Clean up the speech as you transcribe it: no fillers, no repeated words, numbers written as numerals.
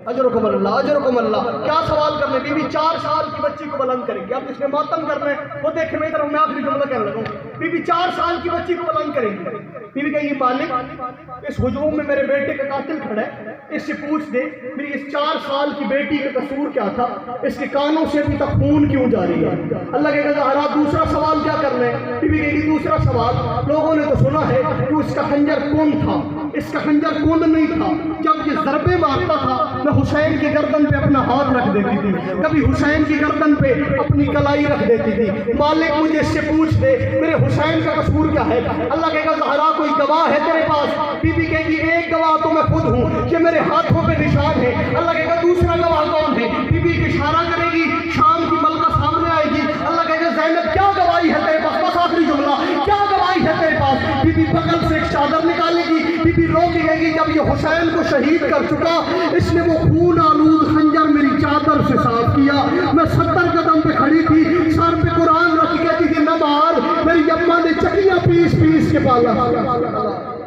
اجرکم اللہ اجرکم اللہ. کیا سوال کرنے؟ بیوی 4 سال کی بچی کو بلند کرے گی. اب جس نے ماتم کرنا ہے وہ دیکھیں میری طرف، میں آخری جملہ کہنے لگا ہوں. بیوی 4 سال کی بچی کو بلند کرے گی. بیوی کہے گی مالک اس ہجوم میں میرے بیٹے کا قاتل کھڑا ہے، اس سے پوچھ دے میری اس 4 سال کی بیٹی کا قصور کیا تھا، اس کے کانوں سے ابھی تک خون کیوں جاری ہے. اللہ کہے گا زہرا دوسرا سوال کیا کرنا ہے؟ بیوی کہے گی دوسرا سوال، لوگوں نے تو سنا ہے کہ اس کا خنجر کون تھا، اس کا خنجر کون نہیں تھا. جب یہ ضربے مارتا تھا میں حسین کی گردن پہ اپنا ہاتھ رکھ دیتی تھی، کبھی حسین کی گردن پہ اپنی کلائی رکھ دیتی تھی. مالک مجھے اس سے پوچھ دے میرے حسین کا قصور کیا ہے. اللہ کہے گا زہرا کوئی گواہ ہے تیرے پاس؟ بی بی کہے گی ایک گواہ تو میں خود ہوں، یہ میرے ہاتھوں پہ نشان ہے. اللہ کہے گا دوسرا گواہ کون ہے؟ بی بی کی اشارہ کرے گی، شام کی ملکہ سامنے آئے گی. اللہ کہے گا زینب کیا گواہی ہے تیرے پاس؟ بس آخری جملہ، کیا گواہی ہے تیرے پاس؟ بی بی بغل سے ایک چادر نکالے گی. بی بی رو کے کہے گی جب یہ حسین کو شہید کر چکا اس نے وہ خون آلود خنجر میری چادر سے صاف کیا. میں 70 قدم پہ کھڑی تھی، سر پہ قرآن رکھ کہتی تھی نہ مار. میری اماں نے چکیاں پیس پیس کے پالا.